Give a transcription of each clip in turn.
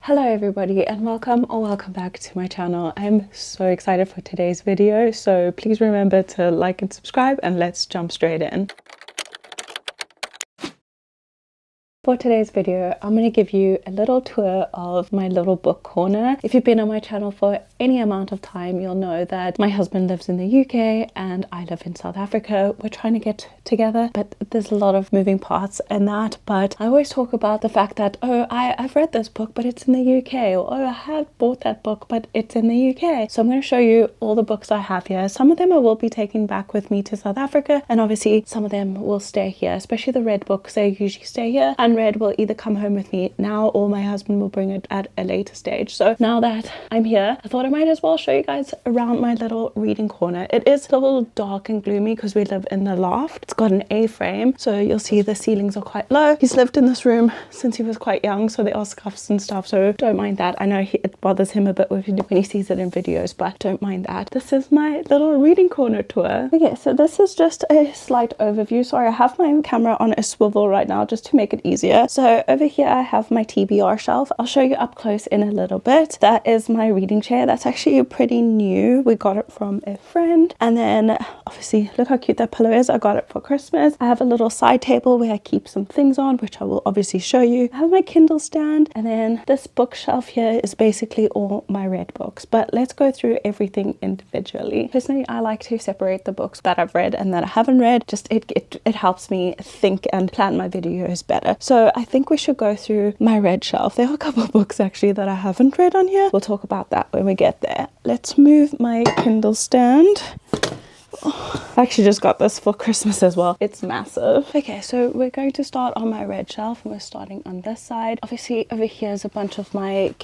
Hello everybody and welcome back to my channel. I'm so excited for today's video, so please remember to like and subscribe and let's jump straight in. For today's video, I'm going to give you a little tour of my little book corner. If you've been on my channel for any amount of time, you'll know that my husband lives in the UK and I live in South Africa. We're trying to get together, but there's a lot of moving parts in that. But I always talk about the fact that, oh, I've read this book, but it's in the UK. Or, oh, I have bought that book, but it's in the UK. So I'm going to show you all the books I have here. Some of them I will be taking back with me to South Africa, and obviously some of them will stay here, especially the red books. They usually stay here, and red will either come home with me now or my husband will bring it at a later stage. So now that I'm here, I thought I might as well show you guys around my little reading corner. It is a little dark and gloomy because we live in the loft. It's got an A-frame, so you'll see the ceilings are quite low. He's lived in this room since he was quite young, so there are scuffs and stuff, so don't mind that. I know it bothers him a bit when he sees it in videos, but don't mind that. This is my little reading corner tour. Okay, so this is just a slight overview. Sorry, I have my camera on a swivel right now just to make it easier. So over here I have my TBR shelf. I'll show you up close in a little bit. That is my reading chair. That's actually pretty new. We got it from a friend. And then obviously look how cute that pillow is. I got it for Christmas. I have a little side table where I keep some things on, which I will obviously show you. I have my Kindle stand, and then this bookshelf here is basically all my read books. But let's go through everything individually. Personally, I like to separate the books that I've read and that I haven't read. Just it helps me think and plan my videos better. So I think we should go through my read shelf. There are a couple of books actually that I haven't read on here. We'll talk about that when we get there. Let's move my Kindle stand. Oh, I actually just got this for Christmas as well. It's massive. Okay, so we're going to start on my read shelf, and we're starting on this side. Obviously over here is a bunch of my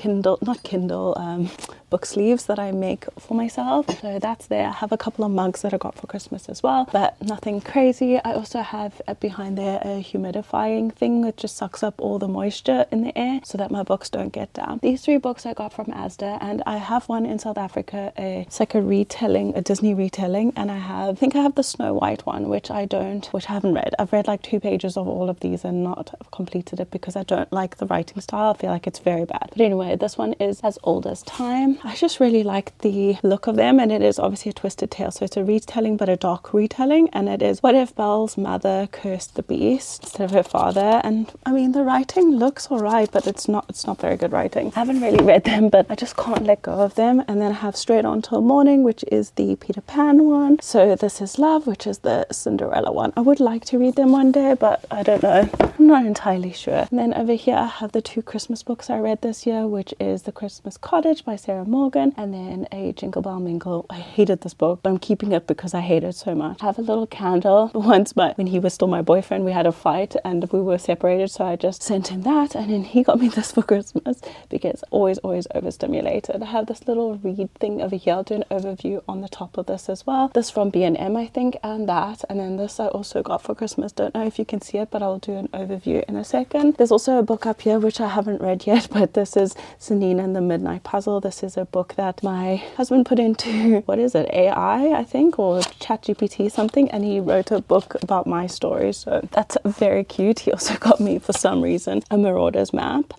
book sleeves that I make for myself, so that's there. I have a couple of mugs that I got for Christmas as well, but nothing crazy. I also have behind there a humidifying thing that just sucks up all the moisture in the air so that my books don't get damp. These three books I got from Asda, and I have one in South Africa. It's like a retelling, a Disney retelling, and I think I have the Snow White one, which I haven't read. I've read like 2 pages of all of these and not completed it because I don't like the writing style. I feel like it's very bad. But anyway, this one is As Old as Time. I just really like the look of them, and it is obviously a twisted tale. So it's a retelling, but a dark retelling, and it is what if Belle's mother cursed the beast instead of her father. And I mean, the writing looks alright, but it's not very good writing. I haven't really read them, but I just can't let go of them. And then I have Straight On Till Morning, which is the Peter Pan one. So This Is Love, which is the Cinderella one. I would like to read them one day, but I don't know. I'm not entirely sure. And then over here I have the 2 Christmas books I read this year, which is The Christmas Cottage by Sarah Morgan, and then a Jingle Bell Mingle. I hated this book, but I'm keeping it because I hate it so much. I have a little candle. Once, but when he was still my boyfriend, we had a fight and we were separated, so I just sent him that, and then he got me this for Christmas because always overstimulated. I have this little read thing over here. I'll do an overview on the top of this as well. This from B&M, I think, and that, and then this I also got for Christmas. Don't know if you can see it, but I'll do an overview in a second. There's also a book up here which I haven't read yet, but this is Zanine and the Midnight Puzzle. This is a book that my husband put into, what is it, AI, I think, or ChatGPT something, and he wrote a book about my story, so that's very cute. He also got me, for some reason, a Marauder's Map.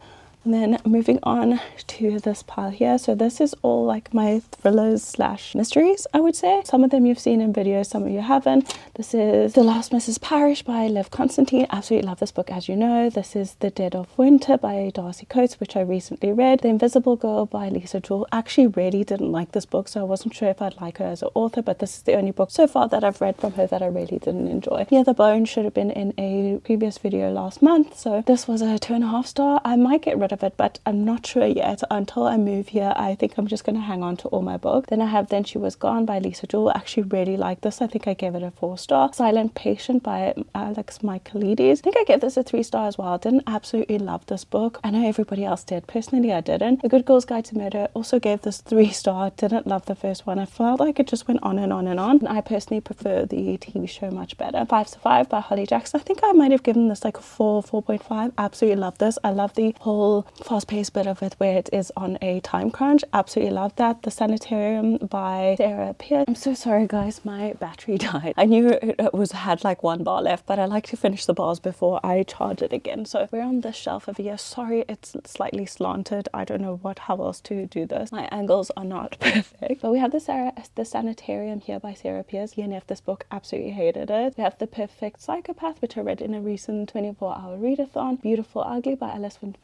And then moving on to this pile here. So this is all like my thrillers / mysteries, I would say. Some of them you've seen in videos, some of you haven't. This is The Last Mrs. Parrish by Liv Constantine. Absolutely love this book, as you know. This is The Dead of Winter by Darcy Coates, which I recently read. The Invisible Girl by Lisa Jewell. Actually really didn't like this book, so I wasn't sure if I'd like her as an author, but this is the only book so far that I've read from her that I really didn't enjoy. Yeah, The Bone should have been in a previous video last month, so this was a 2.5 star. I might get rid of it, but I'm not sure yet. Until I move here, I think I'm just going to hang on to all my books. Then I have Then She Was Gone by Lisa Jewell. I actually really like this. I think I gave it a 4 star. Silent Patient by Alex Michaelides. I think I gave this a 3 star as well. I didn't absolutely love this book. I know everybody else did. Personally, I didn't. A Good Girl's Guide to Murder also gave this 3 star. Didn't love the first one. I felt like it just went on and on and on. And I personally prefer the TV show much better. 5 to 5 by Holly Jackson. I think I might have given this like a 4, 4.5. Absolutely love this. I love the whole fast-paced bit of it where it is on a time crunch. Absolutely love that. The Sanitarium by Sarah Pierce. I'm so sorry guys, my battery died. I knew it had like 1 bar left, but I like to finish the bars before I charge it again. So we're on this shelf over here. Sorry, it's slightly slanted. I don't know how else to do this. My angles are not perfect. But we have the Sanitarium here by Sarah Pierce. ENF, this book, absolutely hated it. We have The Perfect Psychopath, which I read in a recent 24-hour readathon. Beautiful Ugly by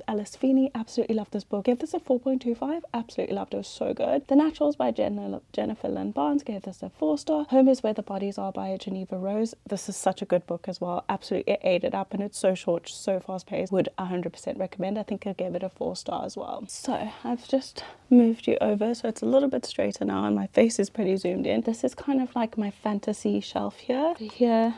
Alice Feeney. Absolutely loved this book. Gave this a 4.25. Absolutely loved it. It was so good. The Naturals by Jennifer Lynn Barnes. Gave this a 4-star. Home is Where the Bodies Are by Geneva Rose. This is such a good book as well. Absolutely, it ate it up, and it's so short, so fast paced. Would 100% recommend. I think I gave it a 4-star as well. So I've just moved you over so it's a little bit straighter now and my face is pretty zoomed in. This is kind of like my fantasy shelf here. Here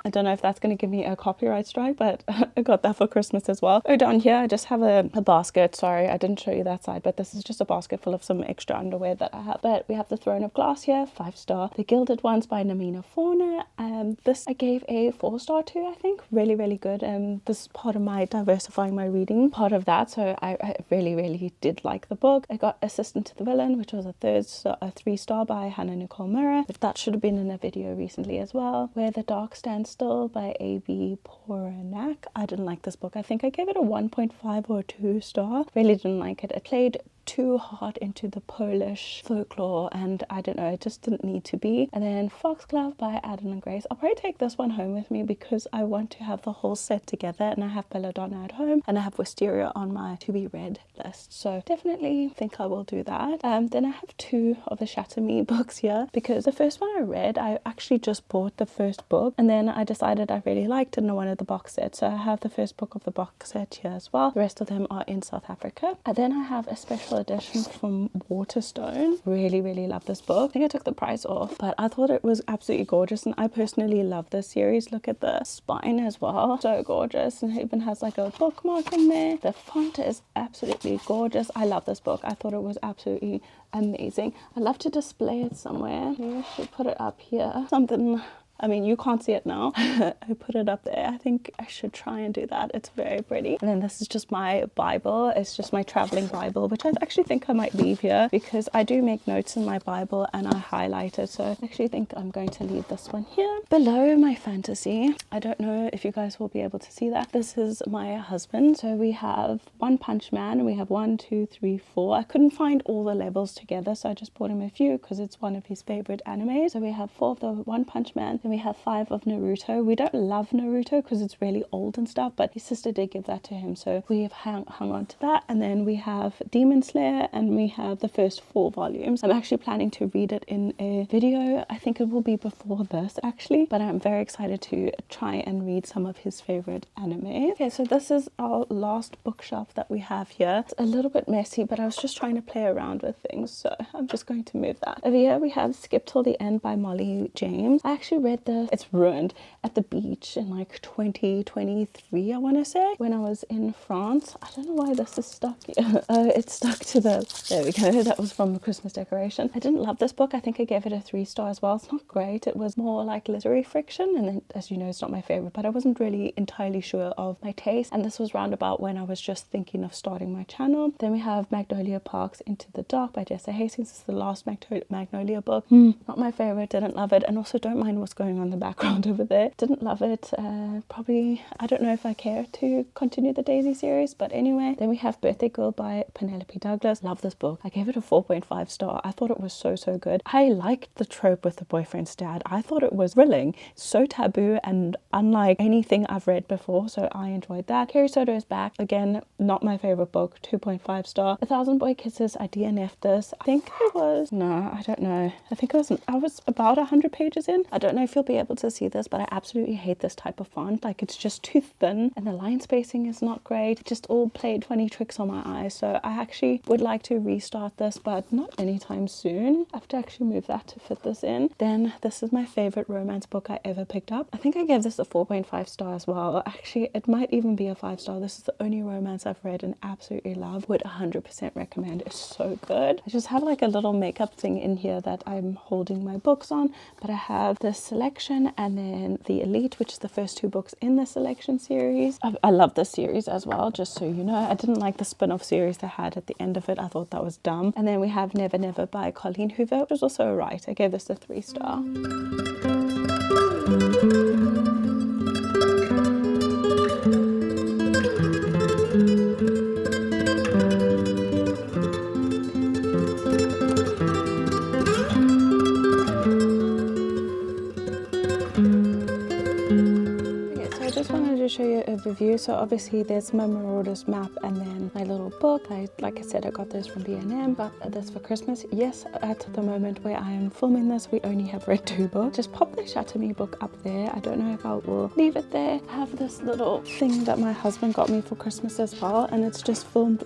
I don't know if that's going to give me a copyright strike, but I got that for Christmas as well. Oh, down here I just have a basket. Sorry, I didn't show you that side, but this is just a basket full of some extra underwear that I have. But we have The Throne of Glass here, 5-star. The Gilded Ones by Namina Fauna. This I gave a 4-star to, I think. Really, really good. This is part of my diversifying my reading, part of that. So I really, really did like the book. I got Assistant to the Villain, which was a 3-star by Hannah Nicole Murrah. That should have been in a video recently as well. Where the Dark Stands Still by A.B. Poranak. I didn't like this book. I think I gave it a 1.5 or a 2-star. Really didn't like it. It played too hard into the Polish folklore and I don't know, it just didn't need to be. And then Foxglove by Adam and Grace. I'll probably take this one home with me because I want to have the whole set together, and I have Belladonna at home and I have Wisteria on my to be read list, so definitely think I will do that. Then I have 2 of the Shatter Me books here because the first one I read, I actually just bought the first book and then I decided I really liked it and I wanted the box set, so I have the first book of the box set here as well. The rest of them are in South Africa. And then I have a special edition from Waterstone. Really, really love this book. I think I took the price off, but I thought it was absolutely gorgeous and I personally love this series. Look at the spine as well, so gorgeous, and it even has like a bookmark in there. The font is absolutely gorgeous. I love this book. I thought it was absolutely amazing. I'd love to display it somewhere. Maybe I should put it up here. Something, I mean, you can't see it now. I put it up there. I think I should try and do that. It's very pretty. And then this is just my Bible. It's just my traveling Bible, which I actually think I might leave here because I do make notes in my Bible and I highlight it. So I actually think I'm going to leave this one here. Below my fantasy, I don't know if you guys will be able to see that. This is my husband. So we have One Punch Man and we have 1, 2, 3, 4. I couldn't find all the levels together, so I just bought him a few because it's one of his favorite animes. So we have 4 of the One Punch Man. Then we have 5 of Naruto. We don't love Naruto because it's really old and stuff, but his sister did give that to him, so we've hung on to that. And then we have Demon Slayer and we have the first 4 volumes. I'm actually planning to read it in a video. I think it will be before this actually, but I'm very excited to try and read some of his favorite anime. Okay, so this is our last bookshelf that we have here. It's a little bit messy, but I was just trying to play around with things, so I'm just going to move that. Over here we have Skip Till the End by Molly James. I actually read this, it's ruined, at the beach in like 2023, I want to say, when I was in France. I don't know why this is stuck here. Oh, it's stuck to the, there we go, that was from the Christmas decoration. I didn't love this book. I think I gave it a 3-star as well. It's not great. It was more like literary fiction, and then, as you know, it's not my favorite, but I wasn't really entirely sure of my taste, and this was roundabout when I was just thinking of starting my channel. Then we have Magnolia Park's Into the Dark by Jessa Hastings. This is the last Magnolia book. Not my favorite, didn't love it, and also don't mind what's going on in the background over there. Didn't love it. Probably, I don't know if I care to continue the Daisy series, but anyway. Then we have Birthday Girl by Penelope Douglas. Love this book. I gave it a 4.5 star. I thought it was so good. I liked the trope with the boyfriend's dad. I thought it was thrilling, so taboo and unlike anything I've read before, so I enjoyed that. Carrie Soto is back. Again, not my favorite book, 2.5 star. 1,000 Boy Kisses, I DNF'd this. I think it was, no, I don't know. I think I was about 100 pages in. I don't know if if you'll be able to see this, but I absolutely hate this type of font. Like, it's just too thin and the line spacing is not great. It just all played funny tricks on my eyes. So I actually would like to restart this, but not anytime soon. I have to actually move that to fit this in. Then this is my favorite romance book I ever picked up. I think I gave this a 4.5 star as well. Actually, it might even be a 5 star. This is the only romance I've read and absolutely love. Would 100% recommend. It's so good. I just have like a little makeup thing in here that I'm holding my books on, but I have this selection and then the Elite, which is the first 2 books in the selection series. I love this series as well, just so you know. I didn't like the spin-off series they had at the end of it. I thought that was dumb. And then we have Never Never by Colleen Hoover, which was also alright. I gave this a 3 star. Show you an overview. So obviously there's my Marauders map and then my little book. Like I said, I got this from B&M, but this for Christmas. Yes, at the moment where I am filming this, we only have read 2 books. Just pop the Shatter Me book up there. I don't know if I will leave it there. I have this little thing that my husband got me for Christmas as well, and it's just filled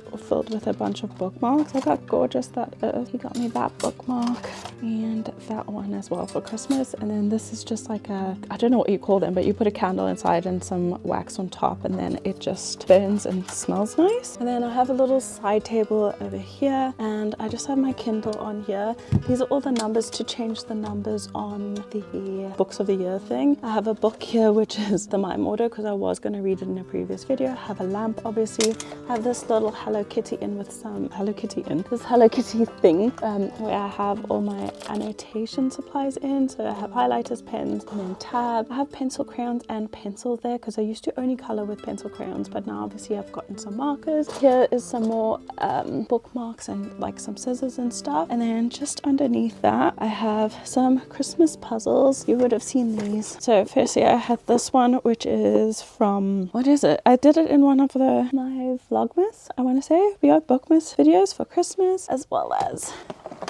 with a bunch of bookmarks. Look how gorgeous that is. He got me that bookmark and that one as well for Christmas. And then this is just like a, I don't know what you call them, but you put a candle inside and some wax on top, and then it just burns and smells nice. And then I have a little side table over here, and I just have my Kindle on here. These are all the numbers to change the numbers on the books of the year thing. I have a book here which is the Mime Order because I was going to read it in a previous video. I have a lamp, obviously. I have this little Hello Kitty in with some this Hello Kitty thing where I have all my annotation supplies in. So I have highlighters, pens, and then tab. I have pencil, crayons, and pencil there because I used to only color with pencil crayons, but now obviously I've gotten some markers. Here is some more bookmarks and like some scissors and stuff. And then just underneath that I have some Christmas puzzles. You would have seen these. So firstly I had this one, which is from, what is it? I did it in one of my Vlogmas, I want to say. We are Bookmas videos for Christmas, as well as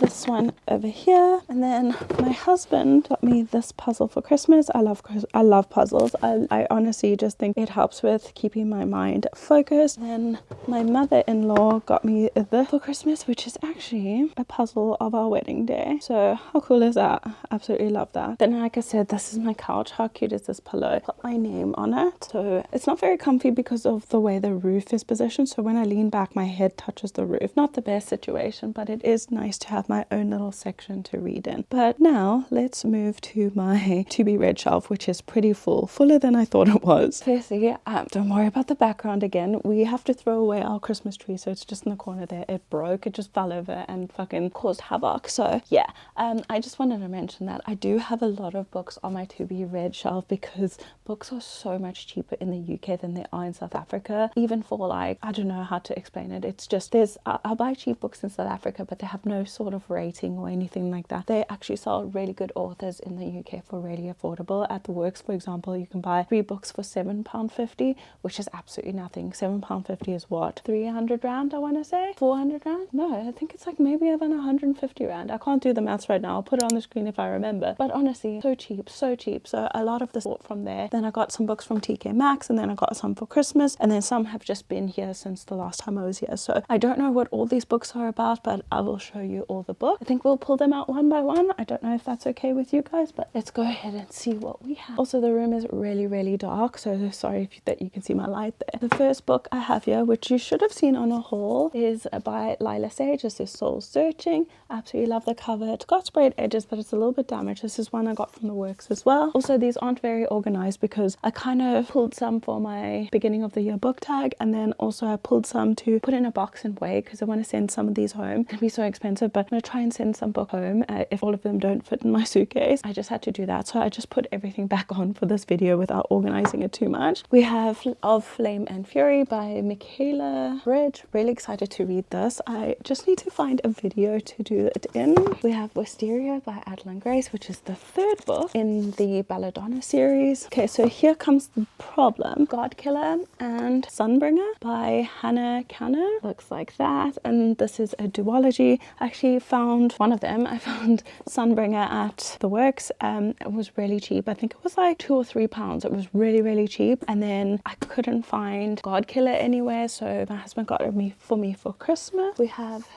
this one over here. And then my husband got me this puzzle for Christmas. I love puzzles. I honestly just think it helps with keeping my mind focused. And then my mother-in-law got me this for Christmas, which is actually a puzzle of our wedding day. So how cool is that? Absolutely love that. Then like I said, this is my couch. How cute is this pillow? Got my name on it. So it's not very comfy because of the way the roof is positioned. So when I lean back, my head touches the roof. Not the best situation, but it is nice to have my own little section to read in. But now let's move to my to be read shelf, which is pretty fuller than I thought it was. Firstly, don't worry about the background again. We have to throw away our Christmas tree, so it's just in the corner there. It broke, it just fell over and fucking caused havoc. So yeah, I just wanted to mention that I do have a lot of books on my to be read shelf because books are so much cheaper in the UK than they are in South Africa. Even for like, I don't know how to explain it. It's just I buy cheap books in South Africa, but they have no sort of rating or anything like that. They actually sell really good authors in the UK for really affordable. At the Works, for example, you can buy 3 books for £7.50, which is absolutely nothing. £7.50 is what? 300 Rand, I want to say? 400 Rand? No, I think it's like maybe even 150 Rand. I can't do the maths right now. I'll put it on the screen if I remember. But honestly, so cheap, so cheap. So a lot of this bought from there. Then I got some books from TK Maxx, and then I got some for Christmas, and then some have just been here since the last time I was here. So I don't know what all these books are about, but I will show you all the books. I think we'll pull them out one by one. I don't know if that's okay with you guys, but let's go ahead and see what we have. Also, the room is really dark, so sorry that you can see my light there. The first book I have here, which you should have seen on a haul, is by Lila Sage. This is Soul Searching. Absolutely love the cover. It's got sprayed edges, but it's a little bit damaged. This is one I got from the Works as well. Also, these aren't very organized because I kind of pulled some for my beginning of the year book tag, and then also I pulled some to put in a box and weigh because I want to send some of these home. It'll be so expensive, but I'm going to try and send some book home if all of them don't fit in my suitcase. I just had to do that, so I just put everything back on for this video without organizing it too much. We have Of Flame and Fury by Michaela Bridge. Really excited to read this. I just need to find a video to do it in. We have Wisteria by Adeline Grace, which is the 3rd book in the Belladonna series. Okay, so here comes the problem. Godkiller and Sunbringer by Hannah Kanner. Looks like that. And this is a duology. I actually I found one of them. I found Sunbringer at the Works. It was really cheap. I think it was like £2 or £3. It was really cheap. And then I couldn't find God Killer anywhere, so my husband got it for me for Christmas. We have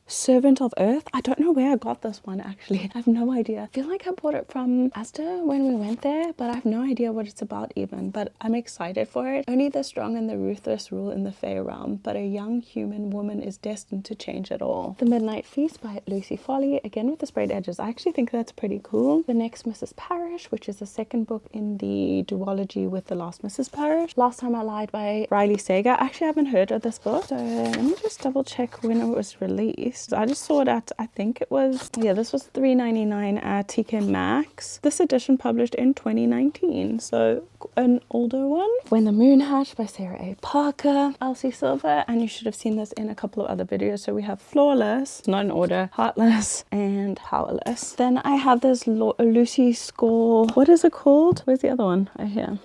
Servant of Earth. I don't know where I got this one actually. I have no idea. I feel like I bought it from Asda when we went there, but I have no idea what it's about even. But I'm excited for it. Only the strong and the ruthless rule in the Fey realm, but a young human woman is destined to change it all. The Midnight Feast by Lucy Foley, again with the sprayed edges. I actually think that's pretty cool. The Next Mrs. Parrish, which is the second book in the duology with The Last Mrs. Parrish. Last Time I Lied by Riley Sager. I actually haven't heard of this book, so let me just double check when it was released. I just saw that, I think it was, yeah, this was $3.99 at TK Maxx. This edition published in 2019, so an older one. When the Moon Hatched by Sarah A. Parker, Elsie Silver, and you should have seen this in a couple of other videos. So we have Flawless, not in order, Heartless, and Powerless. Then I have this Lucy Score, what is it called? Where's the other one? Oh, here.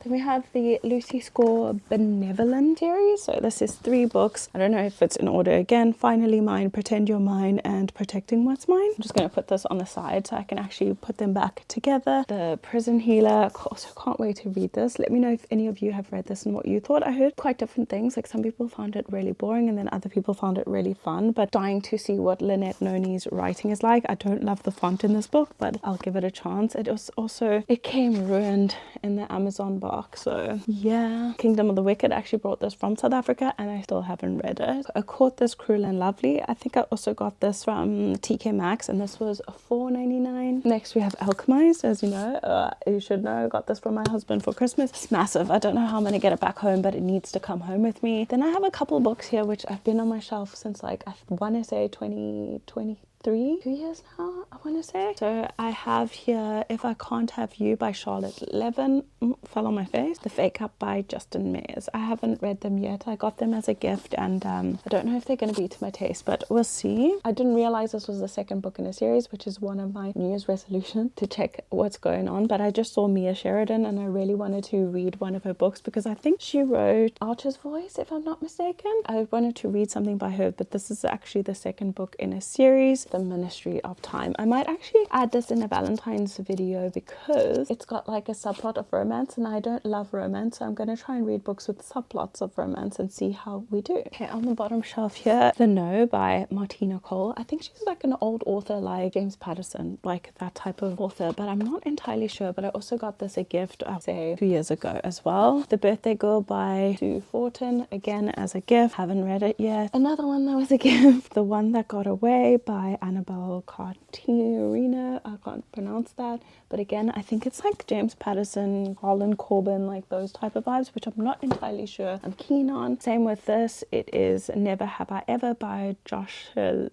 Then we have the Lucy Score Benevolent series. So this is 3 books. I don't know if it's in order again. Finally Mine, Pretend You're Mine, and Protecting What's Mine. I'm just going to put this on the side so I can actually put them back together. The Prison Healer. Also can't wait to read this. Let me know if any of you have read this and what you thought. I heard quite different things. Like some people found it really boring and then other people found it really fun. But dying to see what Lynette Noni's writing is like. I don't love the font in this book, but I'll give it a chance. It was also, it came ruined in the Amazon box. So yeah, Kingdom of the Wicked actually brought this from South Africa and I still haven't read it. I caught this Cruel and Lovely. I think I also got this from TK Maxx and this was $4.99. Next we have Alchemized, as you know, you should know, I got this from my husband for Christmas. It's massive. I don't know how I'm gonna get it back home, but it needs to come home with me. Then I have a couple books here which I've been on my shelf since like I want to say 2023, 2 years now, I want to say. So I have here If I Can't Have You by Charlotte Levin. Fell on my face. The Fake Up by Justin Mayers. I haven't read them yet. I got them as a gift and I don't know if they're going to be to my taste, but we'll see. I didn't realize this was the second book in a series, which is one of my New Year's resolutions to check what's going on. But I just saw Mia Sheridan and I really wanted to read one of her books because I think she wrote Archer's Voice, if I'm not mistaken. I wanted to read something by her, but this is actually the second book in a series, The Ministry of Time. I might actually add this in a Valentine's video because it's got like a subplot of romance and I don't love romance, so I'm going to try and read books with subplots of romance and see how we do. Okay, on the bottom shelf here, The No by Martina Cole. I think she's like an old author like James Patterson, like that type of author, but I'm not entirely sure. But I also got this a gift, I'll say 2 years ago as well. The Birthday Girl by Sue Fortin, again as a gift. Haven't read it yet. Another one that was a gift, The One That Got Away by Annabelle Carterino. I can't pronounce that, but again I think it's like James Patterson, Harlan Coben, like those type of vibes, which I'm not entirely sure I'm keen on. Same with this. It is Never Have I Ever by Jocelyn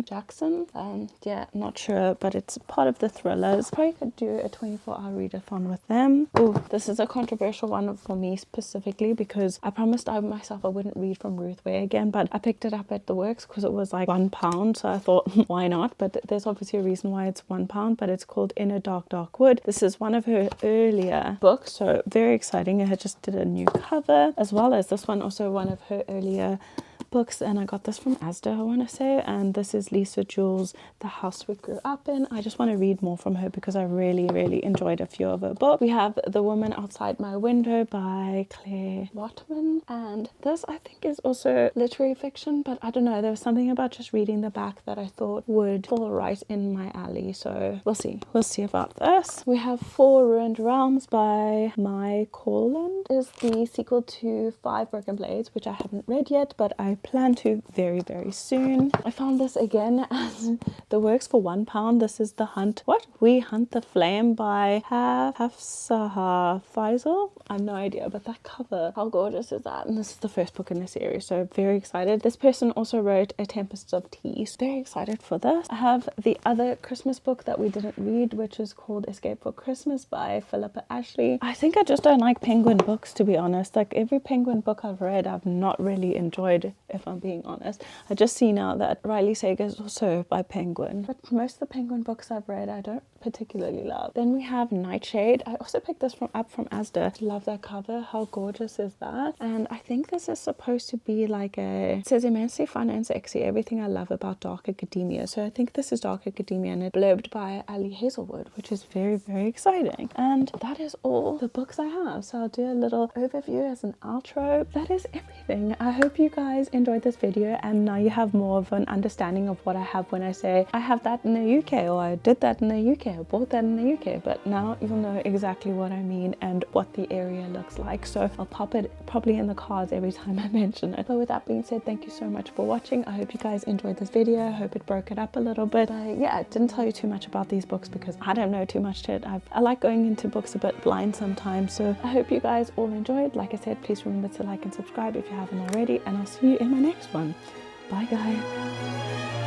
Jackson. Yeah, not sure, but it's part of the thrillers. Probably could do a 24-hour readathon with them. Oh, this is a controversial one for me specifically because I promised myself I wouldn't read from Ruth Way again, but I picked it up at the Works because it was like £1, so I thought why not? But there's obviously a reason why it's £1, but it's called In a Dark Dark Wood. This is one of her earlier books, so very exciting. I just did a new cover, as well as this one, also one of her earlier books, and I got this from Asda, I want to say, and this is Lisa Jules, The House We Grew Up In. I just want to read more from her because I really enjoyed a few of her books. We have The Woman Outside My Window by Claire Wattman, and this I think is also literary fiction, but I don't know, there was something about just reading the back that I thought would fall right in my alley, so we'll see about this. We have Four Ruined Realms by Mai Corland. Is the sequel to Five Broken Blades, which I haven't read yet, but I plan to very soon. I found this again as the Works for £1. This is The Hunt. We Hunt the Flame by Hafsah Faisal. I have no idea, but that cover, how gorgeous is that? And this is the first book in the series, so very excited. This person also wrote A Tempest of Tea. So very excited for this. I have the other Christmas book that we didn't read, which is called Escape for Christmas by Philippa Ashley. I think I just don't like Penguin books, to be honest. Like every Penguin book I've read, I've not really enjoyed, if I'm being honest. I just see now that Riley Sager is also by Penguin, but most of the Penguin books I've read, I don't particularly love. Then we have Nightshade. I also picked this up from Asda. Love that cover. How gorgeous is that? And I think this is supposed to be like it says immensely fun and sexy, everything I love about dark academia. So I think this is dark academia, and it's blurbed by Ali Hazelwood, which is very, very exciting. And that is all the books I have. So I'll do a little overview as an outro. That is everything. I hope you guys enjoyed this video, and now you have more of an understanding of what I have when I say I have that in the UK, or I did that in the UK, or bought that in the UK. But now you'll know exactly what I mean and what the area looks like. So I'll pop it probably in the cards every time I mention it. But with that being said, thank you so much for watching. I hope you guys enjoyed this video. I hope it broke it up a little bit. Yeah, I didn't tell you too much about these books because I don't know too much to it. I like going into books a bit blind sometimes. So I hope you guys all enjoyed. Like I said, please remember to like and subscribe if you haven't already, and I'll see you in my next one. Bye guys.